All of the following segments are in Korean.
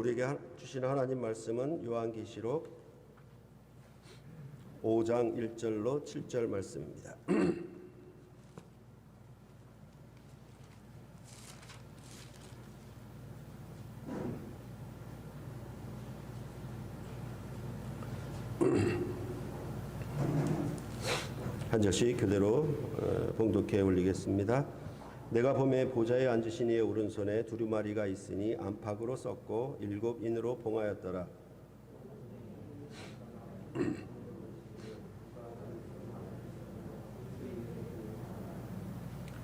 우리에게 주신 하나님 말씀은 요한계시록 5장 1절로 7절 말씀입니다. 한 절씩 그대로 봉독해 올리겠습니다. 내가 보매 보좌에 앉으신 이의 오른손에 두루마리가 있으니 안팎으로 썩고 7인으로 봉하였더라.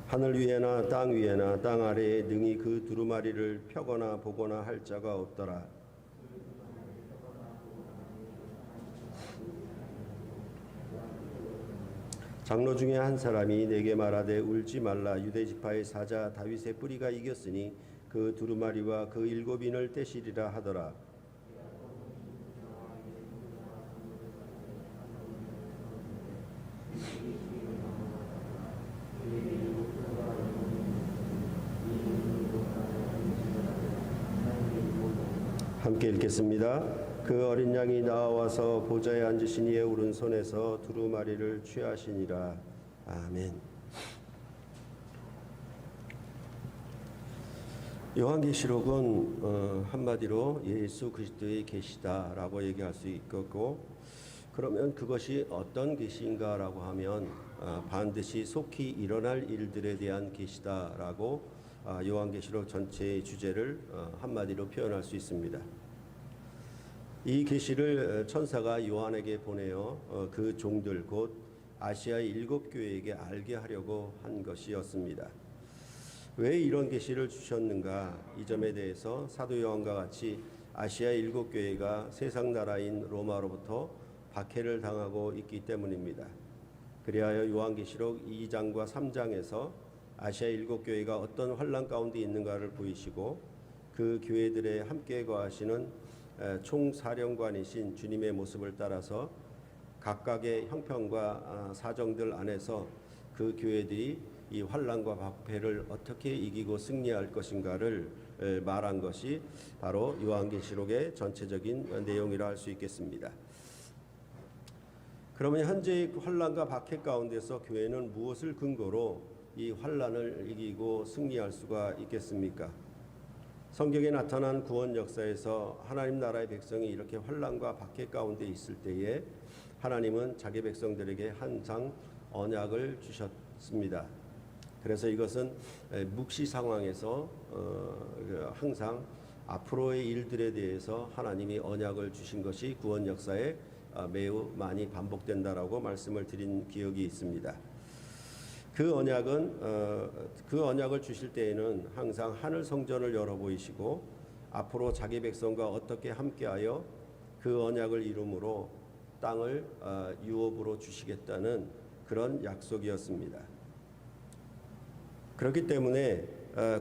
하늘 위에나 땅 위에나 땅 아래에 능히 그 두루마리를 펴거나 보거나 할 자가 없더라. 장로 중에 한 사람이 내게 말하되 울지 말라. 유대 지파의 사자 다윗의 뿌리가 이겼으니 그 두루마리와 그 7인을 떼시리라 하더라. 함께 읽겠습니다. 그 어린 양이 나와서 보좌에 앉으신 이의 오른손에서 두루마리를 취하시니라. 아멘. 요한계시록은 한마디로 예수 그리스도의 계시다라고 얘기할 수 있겠고, 그러면 그것이 어떤 계시인가라고 하면 반드시 속히 일어날 일들에 대한 계시다라고 요한계시록 전체의 주제를 한마디로 표현할 수 있습니다. 이 계시를 천사가 요한에게 보내어 그 종들 곧 아시아의 7교회에게 알게 하려고 한 것이었습니다. 왜 이런 계시를 주셨는가? 이 점에 대해서 사도 요한과 같이 아시아의 7교회가 세상 나라인 로마로부터 박해를 당하고 있기 때문입니다. 그리하여 요한계시록 2장과 3장에서 아시아 7교회가 어떤 환난 가운데 있는가를 보이시고, 그 교회들에 함께 거하시는 총사령관이신 주님의 모습을 따라서 각각의 형편과 사정들 안에서 그 교회들이 이 환난과 박해를 어떻게 이기고 승리할 것인가를 말한 것이 바로 요한계시록의 전체적인 내용이라 할 수 있겠습니다. 그러면 현재의 환난과 박해 가운데서 교회는 무엇을 근거로 이 환난을 이기고 승리할 수가 있겠습니까? 성경에 나타난 구원 역사에서 하나님 나라의 백성이 이렇게 환난과 박해 가운데 있을 때에 하나님은 자기 백성들에게 항상 언약을 주셨습니다. 그래서 이것은 묵시 상황에서 항상 앞으로의 일들에 대해서 하나님이 언약을 주신 것이 구원 역사에 매우 많이 반복된다라고 말씀을 드린 기억이 있습니다. 그 언약을 주실 때에는 항상 하늘 성전을 열어 보이시고, 앞으로 자기 백성과 어떻게 함께하여 그 언약을 이루므로 땅을 유업으로 주시겠다는 그런 약속이었습니다. 그렇기 때문에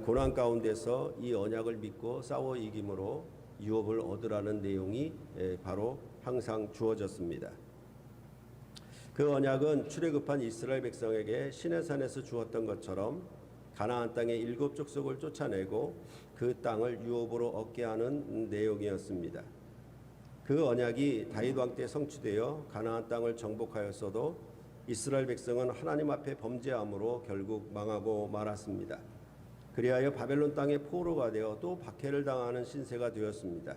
고난 가운데서 이 언약을 믿고 싸워 이김으로 유업을 얻으라는 내용이 바로 항상 주어졌습니다. 그 언약은 출애굽한 이스라엘 백성에게 시내산에서 주었던 것처럼 가나안 땅의 7 족속을 쫓아내고 그 땅을 유업으로 얻게 하는 내용이었습니다. 그 언약이 다윗 왕 때 성취되어 가나안 땅을 정복하였어도 이스라엘 백성은 하나님 앞에 범죄함으로 결국 망하고 말았습니다. 그리하여 바벨론 땅의 포로가 되어 또 박해를 당하는 신세가 되었습니다.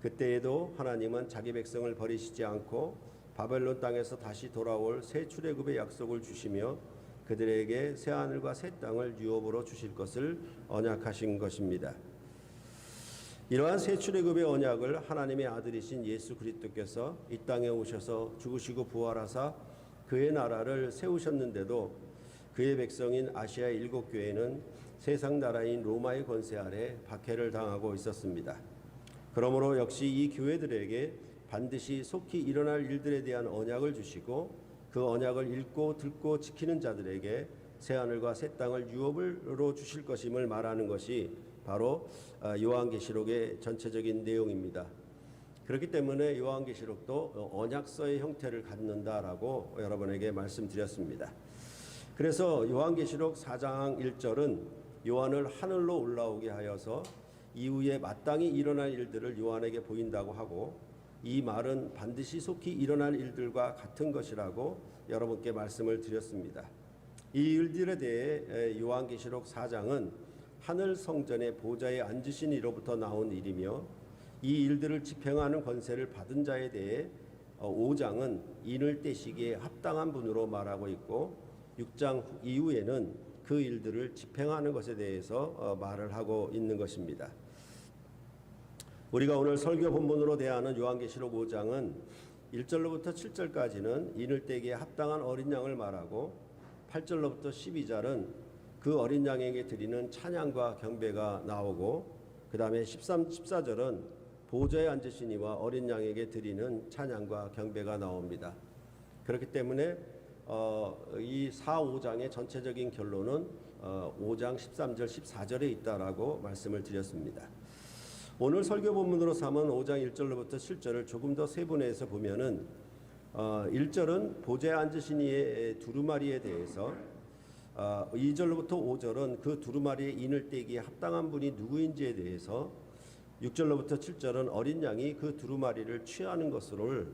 그때에도 하나님은 자기 백성을 버리시지 않고 바벨론 땅에서 다시 돌아올 새 출애굽의 약속을 주시며 그들에게 새 하늘과 새 땅을 유업으로 주실 것을 언약하신 것입니다. 이러한 새 출애굽의 언약을 하나님의 아들이신 예수 그리스도께서 이 땅에 오셔서 죽으시고 부활하사 그의 나라를 세우셨는데도 그의 백성인 아시아 7교회는 세상 나라인 로마의 권세 아래 박해를 당하고 있었습니다. 그러므로 역시 이 교회들에게 반드시 속히 일어날 일들에 대한 언약을 주시고, 그 언약을 읽고 듣고 지키는 자들에게 새하늘과 새 땅을 유업으로 주실 것임을 말하는 것이 바로 요한계시록의 전체적인 내용입니다. 그렇기 때문에 요한계시록도 언약서의 형태를 갖는다라고 여러분에게 말씀드렸습니다. 그래서 요한계시록 4장 1절은 요한을 하늘로 올라오게 하여서 이후에 마땅히 일어날 일들을 요한에게 보인다고 하고, 이 말은 반드시 속히 일어날 일들과 같은 것이라고 여러분께 말씀을 드렸습니다. 이 일들에 대해 요한계시록 4장은 하늘 성전의 보좌에 앉으신 이로부터 나온 일이며, 이 일들을 집행하는 권세를 받은 자에 대해 5장은 인을 떼시기에 합당한 분으로 말하고 있고, 6장 이후에는 그 일들을 집행하는 것에 대해서 말을 하고 있는 것입니다. 우리가 오늘 설교 본문으로 대하는 요한계시록 5장은 1절로부터 7절까지는 인을 떼기에 합당한 어린 양을 말하고, 8절로부터 12절은 그 어린 양에게 드리는 찬양과 경배가 나오고, 그 다음에 13, 14절은 보좌에 앉으신 이와 어린 양에게 드리는 찬양과 경배가 나옵니다. 그렇기 때문에 이 4, 5장의 전체적인 결론은 5장 13절, 14절에 있다라고 말씀을 드렸습니다. 오늘 설교 본문으로 삼은 5장 1절로부터 7절을 조금 더 세분해서 보면은 1절은 보좌에 앉으신 이의 두루마리에 대해서, 2절로부터 5절은 그 두루마리의 인을 떼기에 합당한 분이 누구인지에 대해서, 6절로부터 7절은 어린 양이 그 두루마리를 취하는 것으로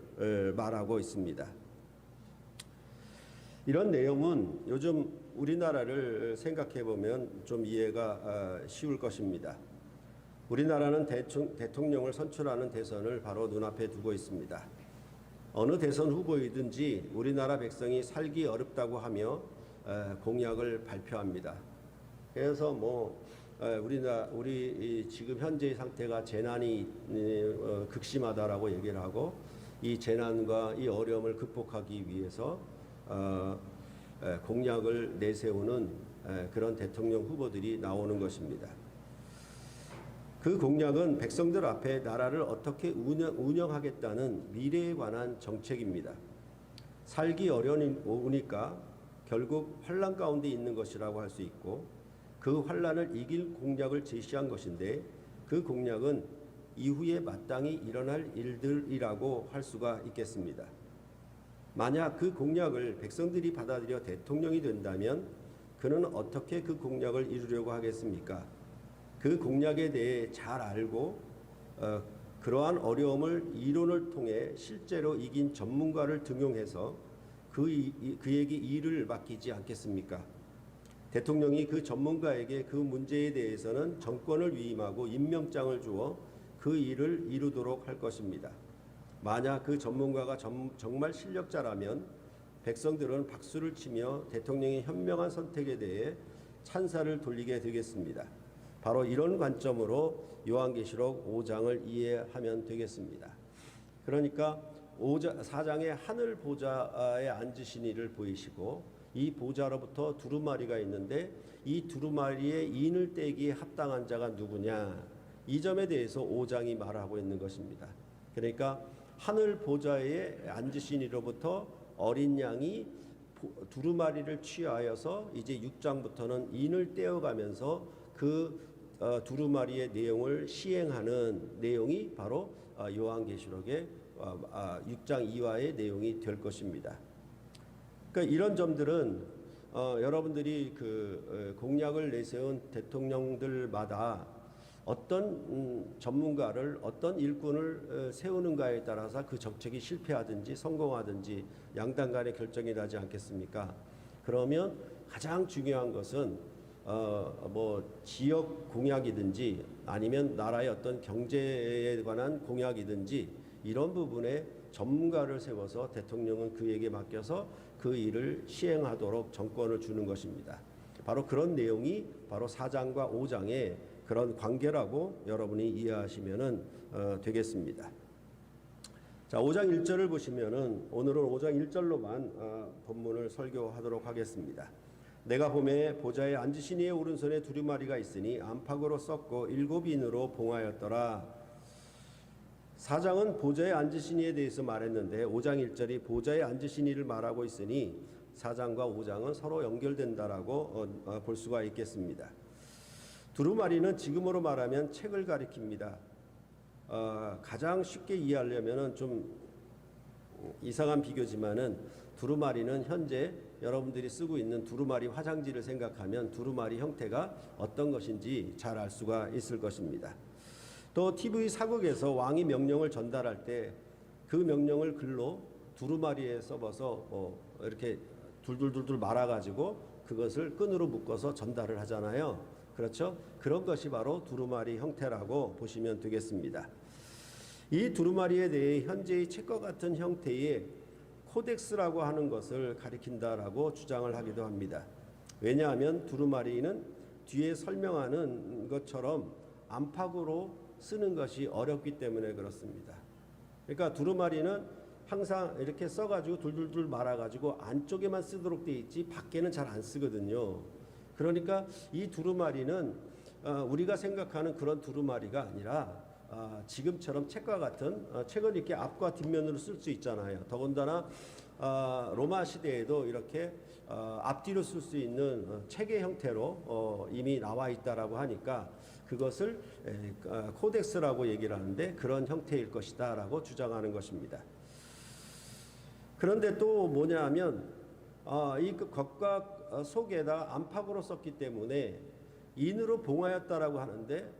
말하고 있습니다. 이런 내용은 요즘 우리나라를 생각해 보면 좀 이해가 쉬울 것입니다. 우리나라는 대통령을 선출하는 대선을 바로 눈앞에 두고 있습니다. 어느 대선 후보이든지 우리나라 백성이 살기 어렵다고 하며 공약을 발표합니다. 그래서 우리 지금 현재의 상태가 재난이 극심하다라고 얘기를 하고, 이 재난과 이 어려움을 극복하기 위해서 공약을 내세우는 그런 대통령 후보들이 나오는 것입니다. 그 공약은 백성들 앞에 나라를 어떻게 운영하겠다는 미래에 관한 정책입니다. 살기 어려우니까 결국 환란 가운데 있는 것이라고 할 수 있고, 그 환란을 이길 공약을 제시한 것인데, 그 공약은 이후에 마땅히 일어날 일들이라고 할 수가 있겠습니다. 만약 그 공약을 백성들이 받아들여 대통령이 된다면 그는 어떻게 그 공약을 이루려고 하겠습니까? 그 공약에 대해 잘 알고 그러한 어려움을 이론을 통해 실제로 이긴 전문가를 등용해서 그에게 일을 맡기지 않겠습니까? 대통령이 그 전문가에게 그 문제에 대해서는 정권을 위임하고 임명장을 주어 그 일을 이루도록 할 것입니다. 만약 그 전문가가 정말 실력자라면 백성들은 박수를 치며 대통령의 현명한 선택에 대해 찬사를 돌리게 되겠습니다. 바로 이런 관점으로 요한계시록 5장을 이해하면 되겠습니다. 그러니까 4장에 하늘 보좌에 앉으신 이를 보이시고, 이 보좌로부터 두루마리가 있는데 이 두루마리의 인을 떼기에 합당한 자가 누구냐, 이 점에 대해서 5장이 말하고 있는 것입니다. 그러니까 하늘 보좌에 앉으신 이로부터 어린 양이 두루마리를 취하여서 이제 6장부터는 인을 떼어가면서 그 두루마리의 내용을 시행하는 내용이 바로 요한계시록의 6장 이하의 내용이 될 것입니다. 그러니까 이런 점들은 여러분들이 그 공약을 내세운 대통령들마다 어떤 전문가를, 어떤 일꾼을 세우는가에 따라서 그 정책이 실패하든지 성공하든지 양당 간의 결정이 나지 않겠습니까? 그러면 가장 중요한 것은 지역 공약이든지 아니면 나라의 어떤 경제에 관한 공약이든지 이런 부분에 전문가를 세워서 대통령은 그에게 맡겨서 그 일을 시행하도록 정권을 주는 것입니다. 바로 그런 내용이 바로 4장과 5장의 그런 관계라고 여러분이 이해하시면 되겠습니다. 자, 5장 1절을 보시면은 오늘은 5장 1절로만 본문을 설교하도록 하겠습니다. 내가 보매 보좌에 앉으신 이의 오른손에 두루마리가 있으니 안팎으로 썩고 7인으로 봉하였더라. 4장은 보좌에 앉으신 이에 대해서 말했는데 5장 1절이 보좌에 앉으신 이를 말하고 있으니 4장과 5장은 서로 연결된다라고 볼 수가 있겠습니다. 두루마리는 지금으로 말하면 책을 가리킵니다. 가장 쉽게 이해하려면은 좀 이상한 비교지만은 두루마리는 현재 여러분들이 쓰고 있는 두루마리 화장지를 생각하면 두루마리 형태가 어떤 것인지 잘 알 수가 있을 것입니다. 또 TV 사극에서 왕이 명령을 전달할 때 그 명령을 글로 두루마리에 써봐서 이렇게 둘둘둘둘 말아가지고 그것을 끈으로 묶어서 전달을 하잖아요. 그렇죠? 그런 것이 바로 두루마리 형태라고 보시면 되겠습니다. 이 두루마리에 대해 현재의 책과 같은 형태의 코덱스라고 하는 것을 가리킨다라고 주장을 하기도 합니다. 왜냐하면 두루마리는 뒤에 설명하는 것처럼 안팎으로 쓰는 것이 어렵기 때문에 그렇습니다. 그러니까 두루마리는 항상 이렇게 써가지고 둘둘둘 말아가지고 안쪽에만 쓰도록 돼 있지 밖에는 잘 안 쓰거든요. 그러니까 이 두루마리는 우리가 생각하는 그런 두루마리가 아니라 지금처럼 책과 같은 책은 이렇게 앞과 뒷면으로 쓸 수 있잖아요. 더군다나 로마 시대에도 이렇게 앞뒤로 쓸 수 있는 책의 형태로 이미 나와 있다라고 하니까 그것을 코덱스라고 얘기를 하는데 그런 형태일 것이다라고 주장하는 것입니다. 그런데 또 뭐냐하면 이 겉과 속에다 안팎으로 썼기 때문에 인으로 봉하였다라고 하는데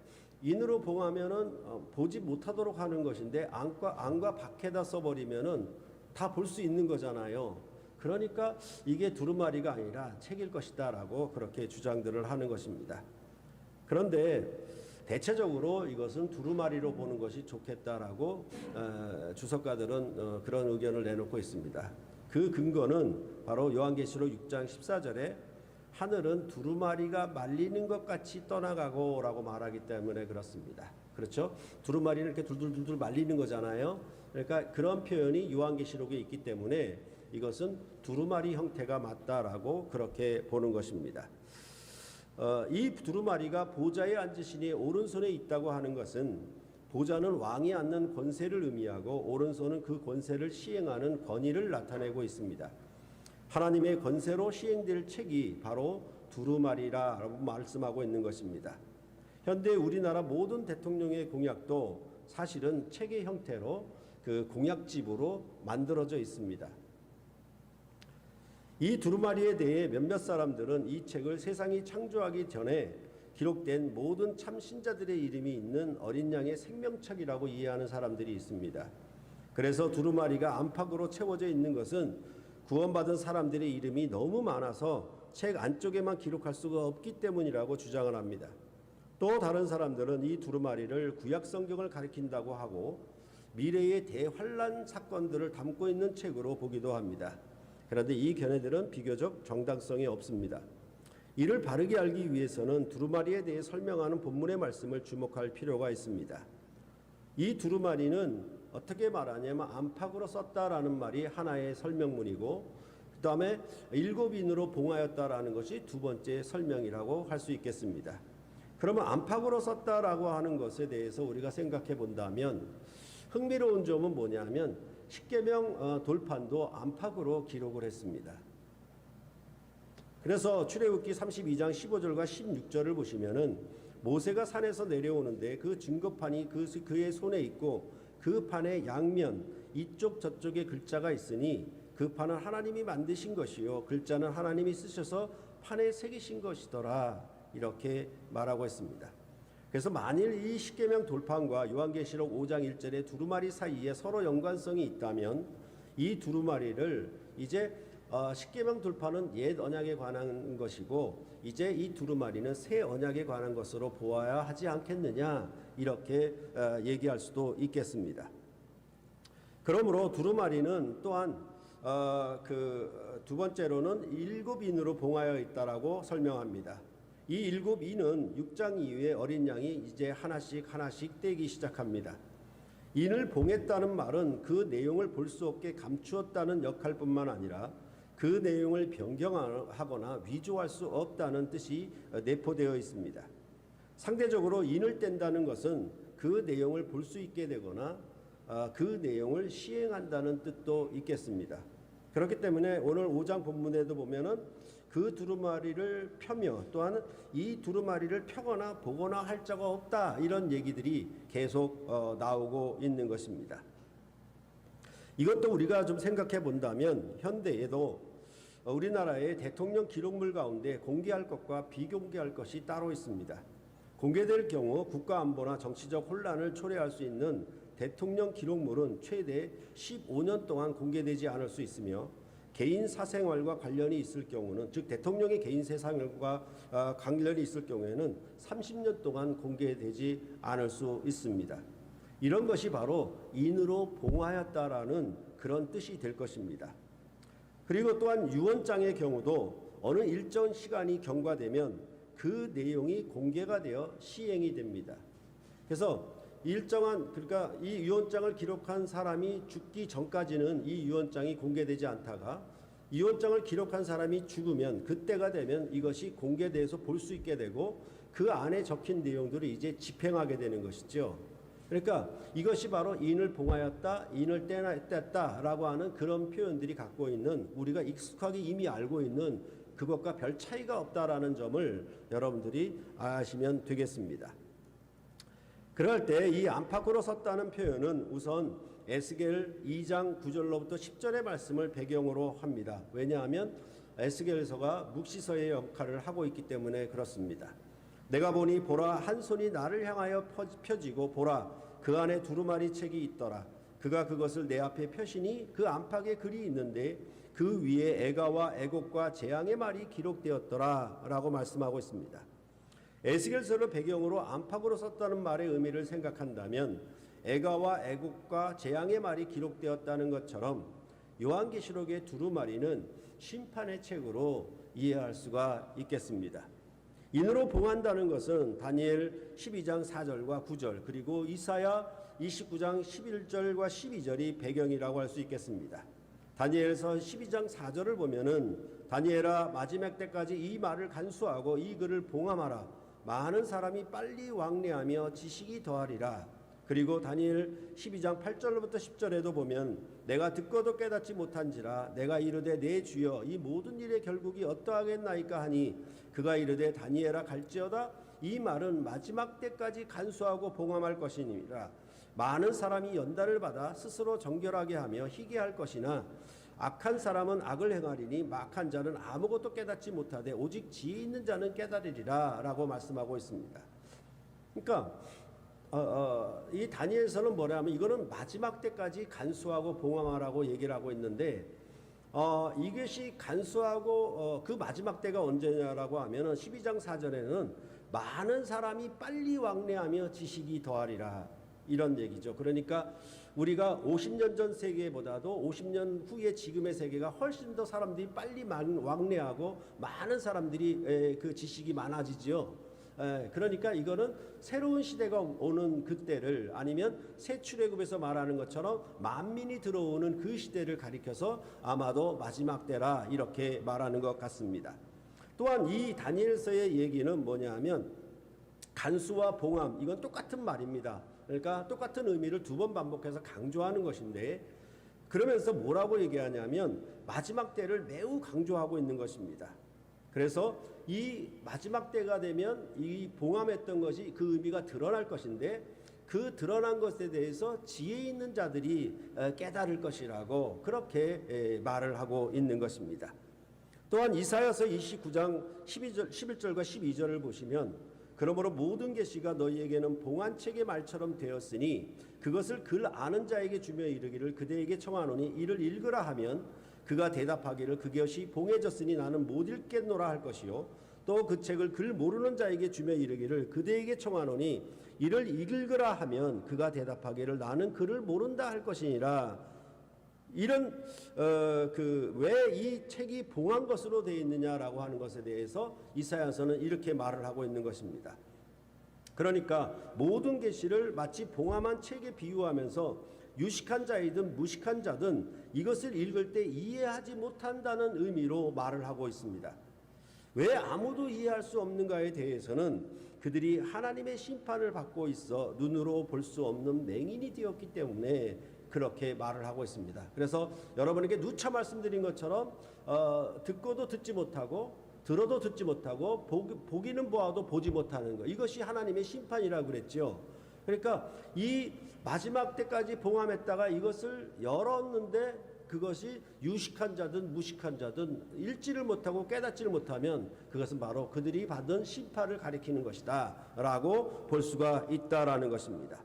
인으로 봉하면은 보지 못하도록 하는 것인데 안과 밖에다 써버리면은 다 볼 수 있는 거잖아요. 그러니까 이게 두루마리가 아니라 책일 것이다라고 그렇게 주장들을 하는 것입니다. 그런데 대체적으로 이것은 두루마리로 보는 것이 좋겠다라고 주석가들은 그런 의견을 내놓고 있습니다. 그 근거는 바로 요한계시록 6장 14절에 하늘은 두루마리가 말리는 것 같이 떠나가고 라고 말하기 때문에 그렇습니다. 그렇죠? 두루마리는 이렇게 둘둘둘둘 말리는 거잖아요. 그러니까 그런 표현이 요한계시록에 있기 때문에 이것은 두루마리 형태가 맞다라고 그렇게 보는 것입니다. 이 두루마리가 보좌에 앉으시니 오른손에 있다고 하는 것은 보좌는 왕이 앉는 권세를 의미하고 오른손은 그 권세를 시행하는 권위를 나타내고 있습니다. 하나님의 권세로 시행될 책이 바로 두루마리라고 말씀하고 있는 것입니다. 현대 우리나라 모든 대통령의 공약도 사실은 책의 형태로 그 공약집으로 만들어져 있습니다. 이 두루마리에 대해 몇몇 사람들은 이 책을 세상이 창조하기 전에 기록된 모든 참 신자들의 이름이 있는 어린 양의 생명책이라고 이해하는 사람들이 있습니다. 그래서 두루마리가 안팎으로 채워져 있는 것은 구원받은 사람들의 이름이 너무 많아서 책 안쪽에만 기록할 수가 없기 때문이라고 주장을 합니다. 또 다른 사람들은 이 두루마리를 구약 성경을 가리킨다고 하고 미래의 대환란 사건들을 담고 있는 책으로 보기도 합니다. 그런데 이 견해들은 비교적 정당성이 없습니다. 이를 바르게 알기 위해서는 두루마리에 대해 설명하는 본문의 말씀을 주목할 필요가 있습니다. 이 두루마리는 어떻게 말하냐면 안팎으로 썼다라는 말이 하나의 설명문이고 그 다음에 7인으로 봉하였다라는 것이 두 번째 설명이라고 할 수 있겠습니다. 그러면 안팎으로 썼다라고 하는 것에 대해서 우리가 생각해 본다면 흥미로운 점은 뭐냐면 십계명 돌판도 안팎으로 기록을 했습니다. 그래서 출애굽기 32장 15절과 16절을 보시면은 모세가 산에서 내려오는데 그 증거판이 그의 손에 있고 그 판의 양면 이쪽 저쪽에 글자가 있으니 그 판은 하나님이 만드신 것이요 글자는 하나님이 쓰셔서 판에 새기신 것이더라 이렇게 말하고 있습니다. 그래서 만일 이 십계명 돌판과 요한계시록 5장 1절의 두루마리 사이에 서로 연관성이 있다면 이 두루마리를 이제 십계명 돌판은 옛 언약에 관한 것이고 이제 이 두루마리는 새 언약에 관한 것으로 보아야 하지 않겠느냐 이렇게 얘기할 수도 있겠습니다. 그러므로 두루마리는 또한 그 두 번째로는 7인으로 봉하여 있다라고 설명합니다. 이 7인은 6장 이후에 어린 양이 이제 하나씩 떼기 시작합니다. 인을 봉했다는 말은 그 내용을 볼 수 없게 감추었다는 역할뿐만 아니라 그 내용을 변경하거나 위조할 수 없다는 뜻이 내포되어 있습니다. 상대적으로 인을 뗀다는 것은 그 내용을 볼 수 있게 되거나 그 내용을 시행한다는 뜻도 있겠습니다. 그렇기 때문에 오늘 5장 본문에도 보면은 그 두루마리를 펴며 또한 이 두루마리를 펴거나 보거나 할 자가 없다 이런 얘기들이 계속 나오고 있는 것입니다. 이것도 우리가 좀 생각해 본다면 현대에도 우리나라의 대통령 기록물 가운데 공개할 것과 비공개할 것이 따로 있습니다. 공개될 경우 국가 안보나 정치적 혼란을 초래할 수 있는 대통령 기록물은 최대 15년 동안 공개되지 않을 수 있으며 개인 사생활과 관련이 있을 경우는 즉 대통령의 개인 사생활과 관련이 있을 경우에는 30년 동안 공개되지 않을 수 있습니다. 이런 것이 바로 인으로 봉하였다라는 그런 뜻이 될 것입니다. 그리고 또한 유언장의 경우도 어느 일정 시간이 경과되면 그 내용이 공개가 되어 시행이 됩니다. 그래서 그러니까 이 유언장을 기록한 사람이 죽기 전까지는 이 유언장이 공개되지 않다가 유언장을 기록한 사람이 죽으면 그때가 되면 이것이 공개돼서 볼 수 있게 되고 그 안에 적힌 내용들을 이제 집행하게 되는 것이죠. 그러니까 이것이 바로 인을 봉하였다, 인을 뗐다라고 하는 그런 표현들이 갖고 있는 우리가 익숙하게 이미 알고 있는 그것과 별 차이가 없다라는 점을 여러분들이 아시면 되겠습니다. 그럴 때 이 안팎으로 섰다는 표현은 우선 에스겔 2장 9절로부터 10절의 말씀을 배경으로 합니다. 왜냐하면 에스겔서가 묵시서의 역할을 하고 있기 때문에 그렇습니다. 내가 보니 보라 한 손이 나를 향하여 펴지고 보라 그 안에 두루마리 책이 있더라. 그가 그것을 내 앞에 펴시니 그 안팎에 글이 있는데 그 위에 애가와 애곡과 재앙의 말이 기록되었더라 라고 말씀하고 있습니다. 에스겔서를 배경으로 안팎으로 썼다는 말의 의미를 생각한다면 애가와 애곡과 재앙의 말이 기록되었다는 것처럼 요한계시록의 두루마리는 심판의 책으로 이해할 수가 있겠습니다. 인으로 봉한다는 것은 다니엘 12장 4절과 9절 그리고 이사야 29장 11절과 12절이 배경이라고 할 수 있겠습니다. 다니엘서 12장 4절을 보면은 다니엘아 마지막 때까지 이 말을 간수하고 이 글을 봉함하라. 많은 사람이 빨리 왕래하며 지식이 더하리라. 그리고 다니엘 12장 8절부터 10절에도 보면 내가 듣고도 깨닫지 못한지라 내가 이르되 내 주여 이 모든 일의 결국이 어떠하겠나이까 하니 그가 이르되 다니엘아 갈지어다 이 말은 마지막 때까지 간수하고 봉함할 것이니라. 많은 사람이 연단을 받아 스스로 정결하게 하며 희게 할 것이나 악한 사람은 악을 행하리니 막한 자는 아무것도 깨닫지 못하되 오직 지혜 있는 자는 깨달으리라 라고 말씀하고 있습니다. 그러니까 이 다니엘서는 뭐냐면 이거는 마지막 때까지 간수하고 봉함하라고 얘기를 하고 있는데 이것이 간수하고 그 마지막 때가 언제냐라고 하면은 12장 4절에는 많은 사람이 빨리 왕래하며 지식이 더하리라 이런 얘기죠. 그러니까 우리가 50년 전 세계보다도 50년 후의 지금의 세계가 훨씬 더 사람들이 빨리 왕래하고 많은 사람들이 그 지식이 많아지죠. 그러니까 이거는 새로운 시대가 오는 그때를 아니면 새 출애굽에서 말하는 것처럼 만민이 들어오는 그 시대를 가리켜서 아마도 마지막 때라 이렇게 말하는 것 같습니다. 또한 이 다니엘서의 얘기는 뭐냐면 간수와 봉함 이건 똑같은 말입니다. 그러니까 똑같은 의미를 두 번 반복해서 강조하는 것인데 그러면서 뭐라고 얘기하냐면 마지막 때를 매우 강조하고 있는 것입니다. 그래서 이 마지막 때가 되면 이 봉함했던 것이 그 의미가 드러날 것인데 그 드러난 것에 대해서 지혜 있는 자들이 깨달을 것이라고 그렇게 말을 하고 있는 것입니다. 또한 이사야서 29장 11절과 12절을 보시면 그러므로 모든 계시가 너희에게는 봉한책의 말처럼 되었으니 그것을 글 아는 자에게 주며 이르기를 그대에게 청하노니 이를 읽으라 하면 그가 대답하기를 그것이 봉해졌으니 나는 못 읽겠노라 할 것이요 또 그 책을 글 모르는 자에게 주며 이르기를 그대에게 청하노니 이를 읽으라 하면 그가 대답하기를 나는 글을 모른다 할 것이니라. 이런 왜 이 책이 봉한 것으로 되어 있느냐라고 하는 것에 대해서 이사야서는 이렇게 말을 하고 있는 것입니다. 그러니까 모든 계시를 마치 봉함한 책에 비유하면서 유식한 자이든 무식한 자든 이것을 읽을 때 이해하지 못한다는 의미로 말을 하고 있습니다. 왜 아무도 이해할 수 없는가에 대해서는 그들이 하나님의 심판을 받고 있어 눈으로 볼 수 없는 맹인이 되었기 때문에 그렇게 말을 하고 있습니다. 그래서 여러분에게 누차 말씀드린 것처럼 듣고도 듣지 못하고 들어도 듣지 못하고 보기는 보아도 보지 못하는 것 이것이 하나님의 심판이라고 그랬죠. 그러니까 이 마지막 때까지 봉함했다가 이것을 열었는데 그것이 유식한 자든 무식한 자든 읽지를 못하고 깨닫지를 못하면 그것은 바로 그들이 받은 심판을 가리키는 것이다 라고 볼 수가 있다라는 것입니다.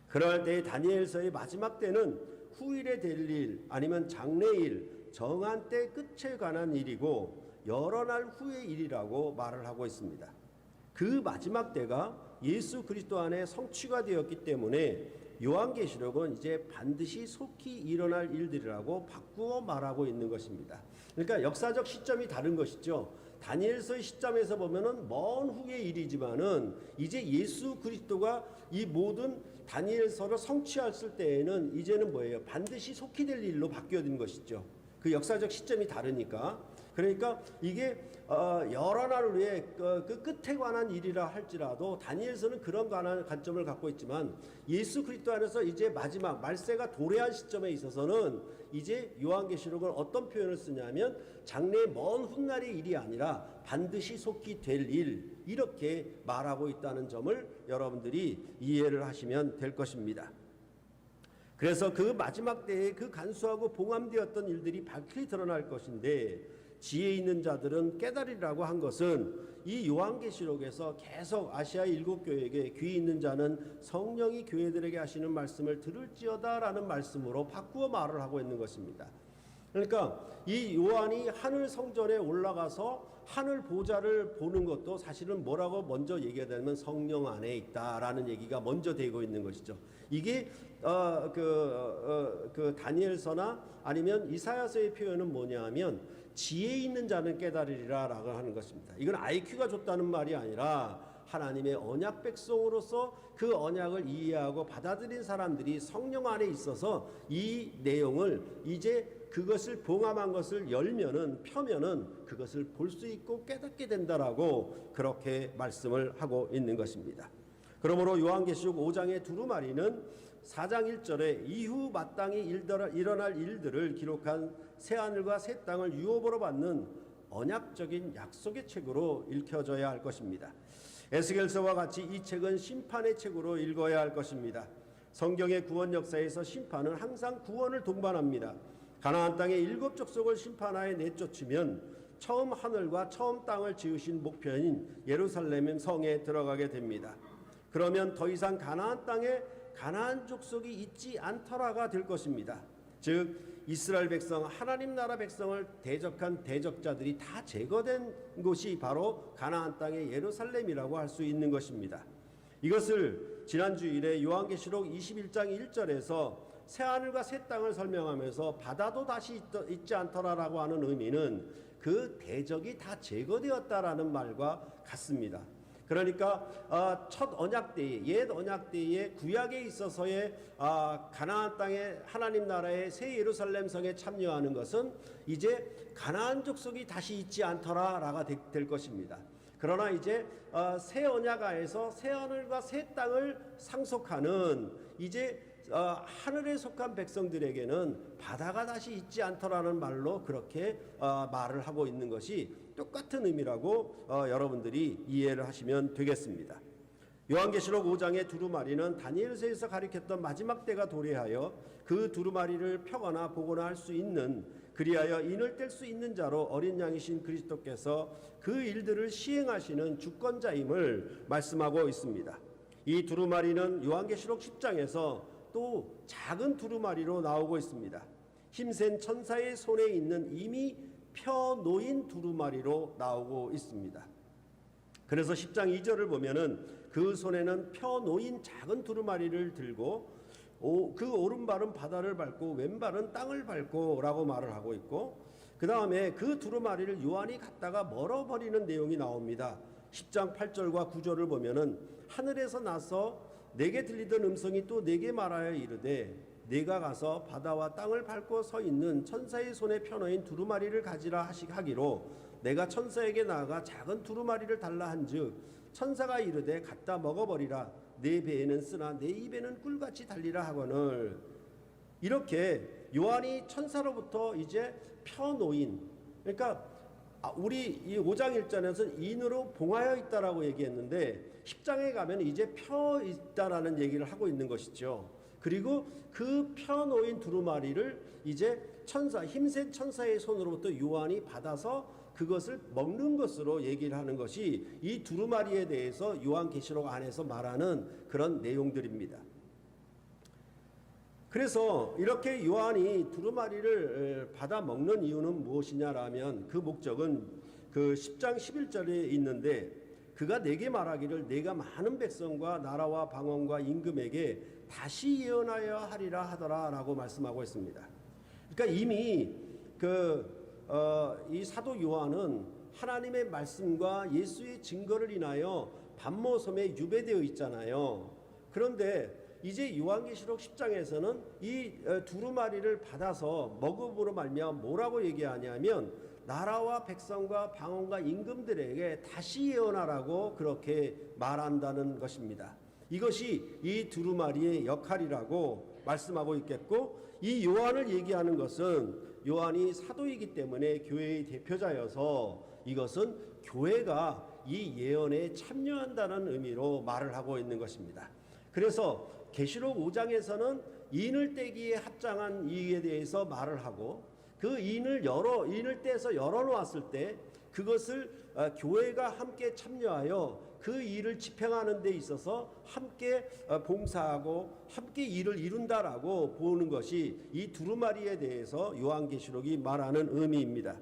그럴 때 다니엘서의 마지막 때는 후일에 될 일 아니면 장래일 정한 때 끝에 관한 일이고 여러 날 후의 일이라고 말을 하고 있습니다. 그 마지막 때가 예수 그리스도 안에 성취가 되었기 때문에 요한계시록은 이제 반드시 속히 일어날 일들이라고 바꾸어 말하고 있는 것입니다. 그러니까 역사적 시점이 다른 것이죠. 다니엘서의 시점에서 보면은 먼 후의 일이지만은 이제 예수 그리스도가 이 모든 다니엘서를 성취했을 때에는 이제는 뭐예요? 반드시 속히 될 일로 바뀌어진 것이죠. 그 역사적 시점이 다르니까. 그러니까 이게 여러 날 후에 그 끝에 관한 일이라 할지라도 다니엘서는 그런 관점을 갖고 있지만 예수 그리스도 안에서 이제 마지막 말세가 도래한 시점에 있어서는 이제 요한계시록은 어떤 표현을 쓰냐면 장래의 먼 훗날의 일이 아니라 반드시 속히 될 일 이렇게 말하고 있다는 점을 여러분들이 이해를 하시면 될 것입니다. 그래서 그 마지막 때에 그 간수하고 봉함되었던 일들이 밝히 드러날 것인데 지혜 있는 자들은 깨달으리라고 한 것은 이 요한계시록에서 계속 아시아 7교회에게 귀 있는 자는 성령이 교회들에게 하시는 말씀을 들을지어다라는 말씀으로 바꾸어 말을 하고 있는 것입니다. 그러니까 이 요한이 하늘 성전에 올라가서 하늘 보좌를 보는 것도 사실은 뭐라고 먼저 얘기하냐면 성령 안에 있다라는 얘기가 먼저 되고 있는 것이죠. 이게 그 다니엘서나 아니면 이사야서의 표현은 뭐냐면 지혜 있는 자는 깨달으리라라고 하는 것입니다. 이건 IQ가 좋다는 말이 아니라 하나님의 언약 백성으로서 그 언약을 이해하고 받아들인 사람들이 성령 안에 있어서 이 내용을 이제 그것을 봉함한 것을 열면은 펴면은 그것을 볼 수 있고 깨닫게 된다라고 그렇게 말씀을 하고 있는 것입니다. 그러므로 요한계시록 5장의 두루마리는 4장 1절에 이후 마땅히 일어날 일들을 기록한 새하늘과 새 땅을 유업으로 받는 언약적인 약속의 책으로 읽혀져야 할 것입니다. 에스겔서와 같이 이 책은 심판의 책으로 읽어야 할 것입니다. 성경의 구원 역사에서 심판은 항상 구원을 동반합니다. 가나안 땅의 7 족속을 심판하에 내쫓으면 처음 하늘과 처음 땅을 지으신 목표인 예루살렘 성에 들어가게 됩니다. 그러면 더 이상 가나안 땅에 가나안 족속이 있지 않더라가 될 것입니다. 즉 이스라엘 백성 하나님 나라 백성을 대적한 대적자들이 다 제거된 곳이 바로 가나안 땅의 예루살렘이라고 할 수 있는 것입니다. 이것을 지난 주일에 요한계시록 21장 1절에서 새하늘과 새 땅을 설명하면서 바다도 다시 있지 않더라라고 하는 의미는 그 대적이 다 제거되었다라는 말과 같습니다. 그러니까 첫 언약 때에 옛 언약 때에 구약에 있어서의 가나안 땅의 하나님 나라의 새 예루살렘 성에 참여하는 것은 이제 가나안 족속이 다시 있지 않더라라가 될 것입니다. 그러나 이제 새 언약 하에서 새 하늘과 새 땅을 상속하는 이제 하늘에 속한 백성들에게는 바다가 다시 있지 않더라는 말로 그렇게 말을 하고 있는 것이 똑같은 의미라고 여러분들이 이해를 하시면 되겠습니다. 요한계시록 5장의 두루마리는 다니엘서에서 가리켰던 마지막 때가 도래하여 그 두루마리를 펴거나 보거나 할 수 있는 그리하여 인을 뗄 수 있는 자로 어린 양이신 그리스도께서 그 일들을 시행하시는 주권자임을 말씀하고 있습니다. 이 두루마리는 요한계시록 10장에서 또 작은 두루마리로 나오고 있습니다. 힘센 천사의 손에 있는 이미 펴놓인 두루마리로 나오고 있습니다. 그래서 10장 2절을 보면은 그 손에는 펴놓인 작은 두루마리를 들고 그 오른발은 바다를 밟고 왼발은 땅을 밟고 라고 말을 하고 있고 그 다음에 그 두루마리를 요한이 갖다가 멀어버리는 내용이 나옵니다. 10장 8절과 9절을 보면은 하늘에서 나서 내게 들리던 음성이 또 내게 말하여 이르되 내가 가서 바다와 땅을 밟고 서 있는 천사의 손에 펴놓인 두루마리를 가지라 하기로 내가 천사에게 나아가 작은 두루마리를 달라 한즉 천사가 이르되 갖다 먹어버리라 내 배에는 쓰나 내 입에는 꿀같이 달리라 하거늘. 이렇게 요한이 천사로부터 이제 펴놓인 그러니까 우리 이 5장 1절에서는 인으로 봉하여 있다라고 얘기했는데 10장에 가면 이제 펴 있다라는 얘기를 하고 있는 것이죠. 그리고 그 펴놓인 두루마리를 이제 천사, 힘센 천사의 손으로부터 요한이 받아서 그것을 먹는 것으로 얘기를 하는 것이 이 두루마리에 대해서 요한계시록 안에서 말하는 그런 내용들입니다. 그래서 이렇게 요한이 두루마리를 받아 먹는 이유는 무엇이냐라면 그 목적은 그 10장 11절에 있는데 그가 내게 말하기를 내가 많은 백성과 나라와 방언과 임금에게 다시 예언하여 하리라 하더라라고 말씀하고 있습니다. 그러니까 이미 이 사도 요한은 하나님의 말씀과 예수의 증거를 인하여 반모섬에 유배되어 있잖아요. 그런데 이제 요한계시록 10장에서는 이 두루마리를 받아서 먹음으로 말미암아 뭐라고 얘기하냐면 나라와 백성과 방언과 임금들에게 다시 예언하라고 그렇게 말한다는 것입니다. 이것이 이 두루마리의 역할이라고 말씀하고 있겠고, 이 요한을 얘기하는 것은 요한이 사도이기 때문에 교회의 대표자여서 이것은 교회가 이 예언에 참여한다는 의미로 말을 하고 있는 것입니다. 그래서 계시록 5장에서는 인을 떼기에 합장한 이에 대해서 말을 하고, 그 인을 떼서 열어놓았을 때 그것을 교회가 함께 참여하여 그 일을 집행하는 데 있어서 함께 봉사하고 함께 일을 이룬다라고 보는 것이 이 두루마리에 대해서 요한계시록이 말하는 의미입니다.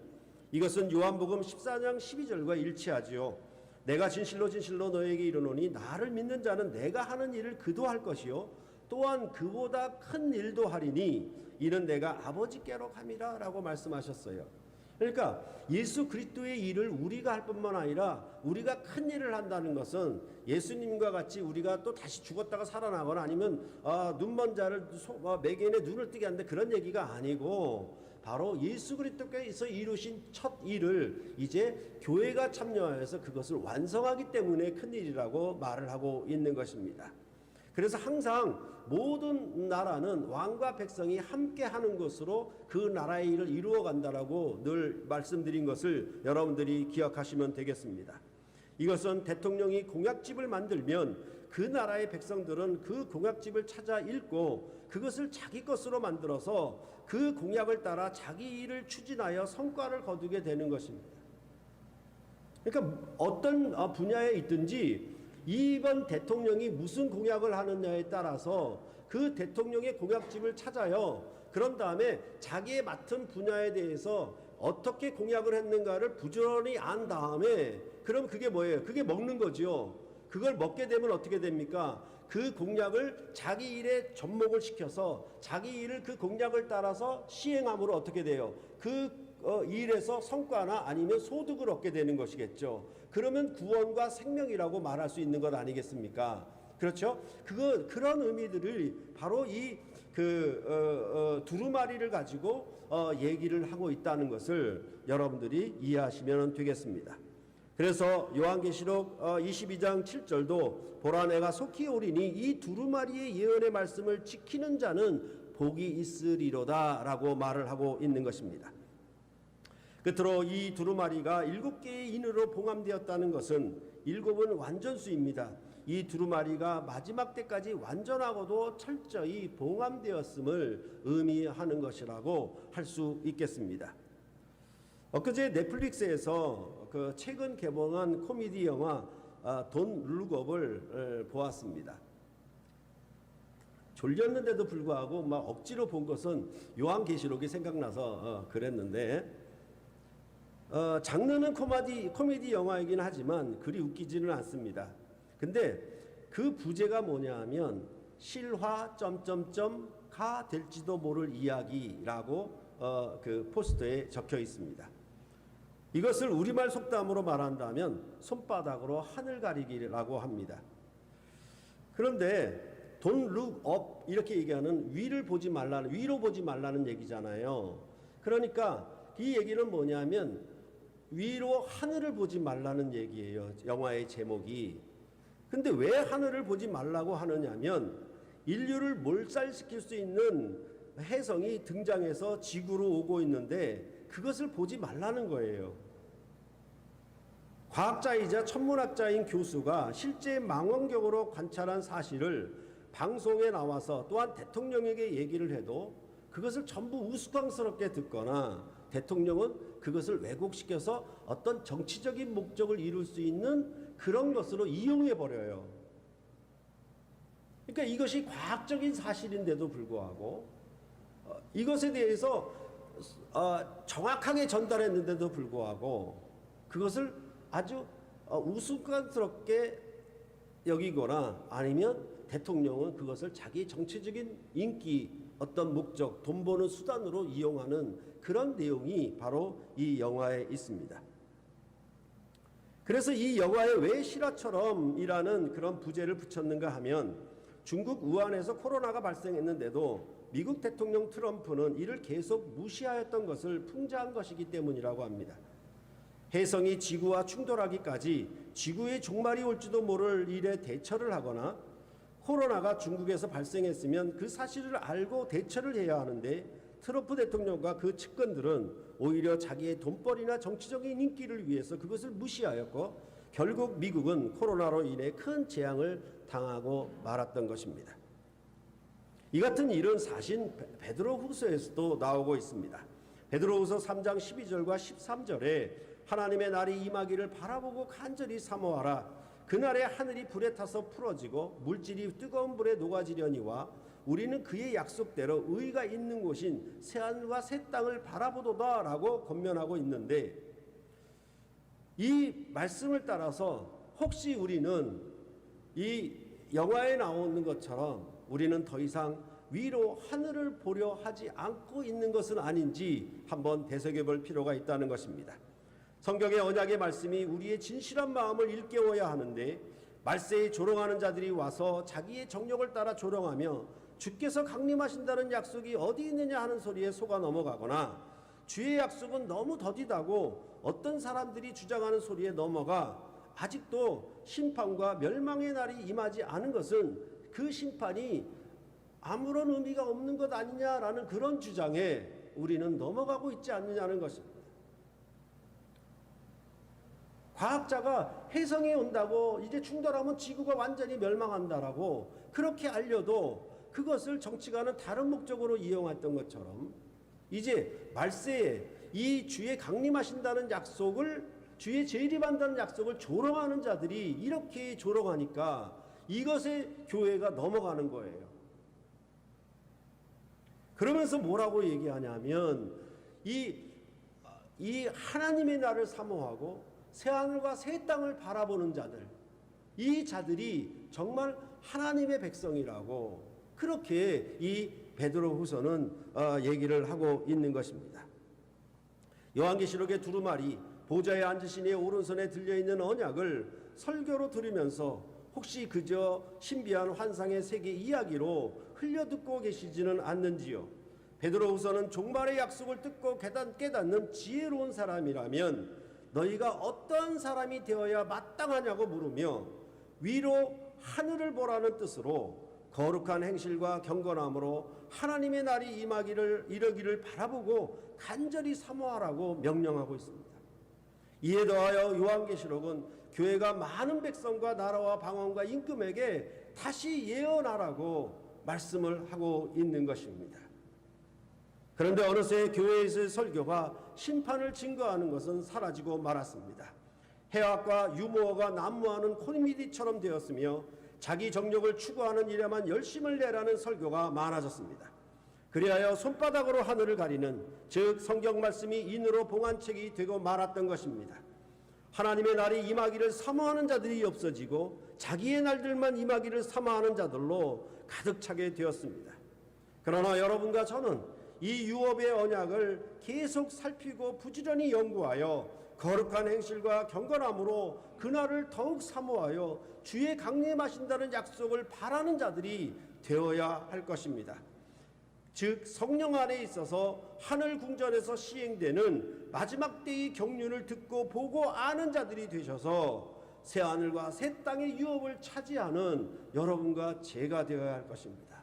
이것은 요한복음 14장 12절과 일치하지요. 내가 진실로 진실로 너에게 이르노니 나를 믿는 자는 내가 하는 일을 그도 할 것이요 또한 그보다 큰 일도 하리니 이는 내가 아버지께로 감이라 라고 말씀하셨어요. 그러니까 예수 그리스도의 일을 우리가 할 뿐만 아니라 우리가 큰 일을 한다는 것은 예수님과 같이 우리가 또 다시 죽었다가 살아나거나 아니면 눈먼 자를 매개인의 눈을 뜨게 하는데 그런 얘기가 아니고 바로 예수 그리스도께서 이루신 첫 일을 이제 교회가 참여해서 그것을 완성하기 때문에 큰 일이라고 말을 하고 있는 것입니다. 그래서 항상 모든 나라는 왕과 백성이 함께 하는 것으로 그 나라의 일을 이루어 간다라고 늘 말씀드린 것을 여러분들이 기억하시면 되겠습니다. 이것은 대통령이 공약집을 만들면 그 나라의 백성들은 그 공약집을 찾아 읽고 그것을 자기 것으로 만들어서 그 공약을 따라 자기 일을 추진하여 성과를 거두게 되는 것입니다. 그러니까 어떤 분야에 있든지 이번 대통령이 무슨 공약을 하느냐에 따라서 그 대통령의 공약집을 찾아요. 그런 다음에 자기의 맡은 분야에 대해서 어떻게 공약을 했는가를 부지런히 안 다음에 그럼 그게 뭐예요? 그게 먹는 거죠. 그걸 먹게 되면 어떻게 됩니까? 그 공약을 자기 일에 접목을 시켜서 자기 일을 그 공약을 따라서 시행함으로 어떻게 돼요? 그 일에서 성과나 아니면 소득을 얻게 되는 것이겠죠. 그러면 구원과 생명이라고 말할 수 있는 것 아니겠습니까? 그렇죠? 그런 의미들을 바로 이 두루마리를 가지고 얘기를 하고 있다는 것을 여러분들이 이해하시면 되겠습니다. 그래서 요한계시록 22장 7절도 보라 내가 속히 오리니 이 두루마리의 예언의 말씀을 지키는 자는 복이 있으리로다 라고 말을 하고 있는 것입니다. 끝으로 이 두루마리가 7개의 인으로 봉함되었다는 것은 7은 완전수입니다. 이 두루마리가 마지막 때까지 완전하고도 철저히 봉함되었음을 의미하는 것이라고 할 수 있겠습니다. 엊그제 넷플릭스에서 최근 개봉한 코미디 영화 돈 룩업을 보았습니다. 졸렸는데도 불구하고 막 억지로 본 것은 요한계시록이 생각나서 그랬는데 장르는 코미디 영화이긴 하지만 그리 웃기지는 않습니다. 근데 그 부제가 뭐냐면 실화 가 될지도 모를 이야기라고 그 포스터에 적혀 있습니다. 이것을 우리말 속담으로 말한다면 손바닥으로 하늘 가리기라고 합니다. 그런데 Don't look up 이렇게 얘기하는 위로 보지 말라는 얘기잖아요. 그러니까 이 얘기는 뭐냐면 위로 하늘을 보지 말라는 얘기예요. 영화의 제목이. 근데 왜 하늘을 보지 말라고 하느냐면 인류를 몰살시킬 수 있는 혜성이 등장해서 지구로 오고 있는데 그것을 보지 말라는 거예요. 과학자이자 천문학자인 교수가 실제 망원경으로 관찰한 사실을 방송에 나와서 또한 대통령에게 얘기를 해도 그것을 전부 우스꽝스럽게 듣거나 대통령은 그것을 왜곡시켜서 어떤 정치적인 목적을 이룰 수 있는 그런 것으로 이용해 버려요. 그러니까 이것이 과학적인 사실인데도 불구하고 이것에 대해서 정확하게 전달했는데도 불구하고 그것을 아주 우스꽝스럽게 여기거나 아니면 대통령은 그것을 자기 정치적인 인기, 어떤 목적, 돈 버는 수단으로 이용하는 그런 내용이 바로 이 영화에 있습니다. 그래서 이 영화에 왜 실화처럼이라는 그런 부제를 붙였는가 하면 중국 우한에서 코로나가 발생했는데도 미국 대통령 트럼프는 이를 계속 무시하였던 것을 풍자한 것이기 때문이라고 합니다. 혜성이 지구와 충돌하기까지 지구의 종말이 올지도 모를 일에 대처를 하거나 코로나가 중국에서 발생했으면 그 사실을 알고 대처를 해야 하는데 트럼프 대통령과 그 측근들은 오히려 자기의 돈벌이나 정치적인 인기를 위해서 그것을 무시하였고 결국 미국은 코로나로 인해 큰 재앙을 당하고 말았던 것입니다. 이 같은 일은 사실 베드로후서에서도 나오고 있습니다. 베드로후서 3장 12절과 13절에 하나님의 날이 임하기를 바라보고 간절히 사모하라. 그날에 하늘이 불에 타서 풀어지고 물질이 뜨거운 불에 녹아지려니와 우리는 그의 약속대로 의가 있는 곳인 새하늘과 새 땅을 바라보도다 라고 권면하고 있는데 이 말씀을 따라서 혹시 우리는 이 영화에 나오는 것처럼 우리는 더 이상 위로 하늘을 보려 하지 않고 있는 것은 아닌지 한번 되새겨볼 필요가 있다는 것입니다. 성경의 언약의 말씀이 우리의 진실한 마음을 일깨워야 하는데 말세에 조롱하는 자들이 와서 자기의 정욕을 따라 조롱하며 주께서 강림하신다는 약속이 어디 있느냐 하는 소리에 속아 넘어가거나 주의 약속은 너무 더디다고 어떤 사람들이 주장하는 소리에 넘어가 아직도 심판과 멸망의 날이 임하지 않은 것은 그 심판이 아무런 의미가 없는 것 아니냐라는 그런 주장에 우리는 넘어가고 있지 않느냐는 것입니다. 과학자가 혜성이 온다고 이제 충돌하면 지구가 완전히 멸망한다라고 그렇게 알려도 그것을 정치가는 다른 목적으로 이용했던 것처럼 이제 말세에 이 주의 강림하신다는 약속을 주의 재림한다는 약속을 조롱하는 자들이 이렇게 조롱하니까 이것에 교회가 넘어가는 거예요. 그러면서 뭐라고 얘기하냐면 이 하나님의 날을 사모하고 새하늘과 새 땅을 바라보는 자들, 이 자들이 정말 하나님의 백성이라고 그렇게 이 베드로후서는 얘기를 하고 있는 것입니다. 요한계시록의 두루마리 보좌에 앉으신 이의 오른손에 들려있는 언약을 설교로 들으면서 혹시 그저 신비한 환상의 세계 이야기로 흘려듣고 계시지는 않는지요. 베드로후서는 종말의 약속을 듣고 깨닫는 지혜로운 사람이라면 너희가 어떤 사람이 되어야 마땅하냐고 물으며 위로 하늘을 보라는 뜻으로 거룩한 행실과 경건함으로 하나님의 날이 이르기를 바라보고 간절히 사모하라고 명령하고 있습니다. 이에 더하여 요한계시록은 교회가 많은 백성과 나라와 방언과 임금에게 다시 예언하라고 말씀을 하고 있는 것입니다. 그런데 어느새 교회에서의 설교가 심판을 증거하는 것은 사라지고 말았습니다. 해학과 유머가 난무하는 코미디처럼 되었으며 자기 정욕을 추구하는 일에만 열심을 내라는 설교가 많아졌습니다. 그리하여 손바닥으로 하늘을 가리는 즉 성경 말씀이 인으로 봉안책이 되고 말았던 것입니다. 하나님의 날이 임하기를 사모하는 자들이 없어지고 자기의 날들만 임하기를 사모하는 자들로 가득 차게 되었습니다. 그러나 여러분과 저는 이 유업의 언약을 계속 살피고 부지런히 연구하여 거룩한 행실과 경건함으로 그날을 더욱 사모하여 주의 강림하신다는 약속을 바라는 자들이 되어야 할 것입니다. 즉 성령 안에 있어서 하늘 궁전에서 시행되는 마지막 때의 경륜을 듣고 보고 아는 자들이 되셔서 새하늘과 새 땅의 유업을 차지하는 여러분과 제가 되어야 할 것입니다.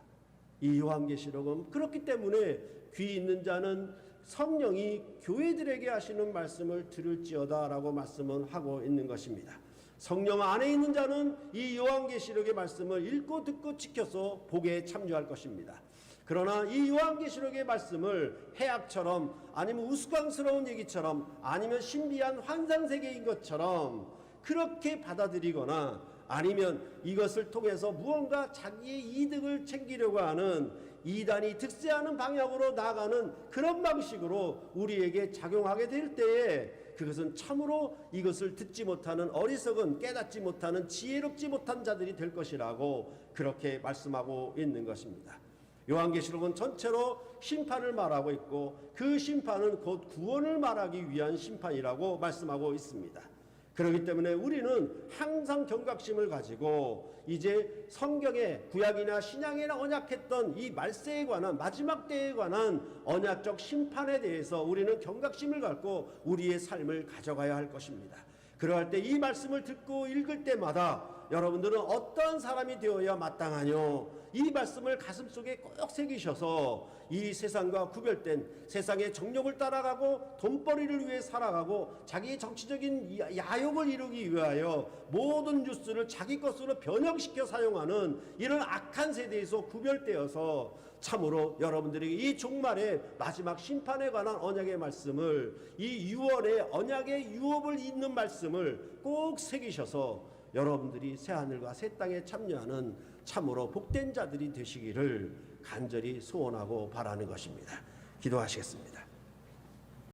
이 요한계시록은 그렇기 때문에 귀 있는 자는 성령이 교회들에게 하시는 말씀을 들을지어다 라고 말씀을 하고 있는 것입니다. 성령 안에 있는 자는 이 요한계시록의 말씀을 읽고 듣고 지켜서 복에 참여할 것입니다. 그러나 이 요한계시록의 말씀을 해악처럼 아니면 우스꽝스러운 얘기처럼 아니면 신비한 환상세계인 것처럼 그렇게 받아들이거나 아니면 이것을 통해서 무언가 자기의 이득을 챙기려고 하는 이단이 득세하는 방향으로 나아가는 그런 방식으로 우리에게 작용하게 될 때에 그것은 참으로 이것을 듣지 못하는 어리석은 깨닫지 못하는 지혜롭지 못한 자들이 될 것이라고 그렇게 말씀하고 있는 것입니다. 요한계시록은 전체로 심판을 말하고 있고 그 심판은 곧 구원을 말하기 위한 심판이라고 말씀하고 있습니다. 그렇기 때문에 우리는 항상 경각심을 가지고 이제 성경의 구약이나 신약이나 언약했던 이 말세에 관한 마지막 때에 관한 언약적 심판에 대해서 우리는 경각심을 갖고 우리의 삶을 가져가야 할 것입니다. 그러할 때 이 말씀을 듣고 읽을 때마다 여러분들은 어떤 사람이 되어야 마땅하뇨? 이 말씀을 가슴속에 꼭 새기셔서 이 세상과 구별된 세상의 정욕을 따라가고 돈벌이를 위해 살아가고 자기의 정치적인 야욕을 이루기 위하여 모든 뉴스를 자기 것으로 변형시켜 사용하는 이런 악한 세대에서 구별되어서 참으로 여러분들이 이 종말의 마지막 심판에 관한 언약의 말씀을 이 유월의 언약의 유업을 잇는 말씀을 꼭 새기셔서 여러분들이 새하늘과 새 땅에 참여하는 참으로 복된 자들이 되시기를 간절히 소원하고 바라는 것입니다. 기도하시겠습니다.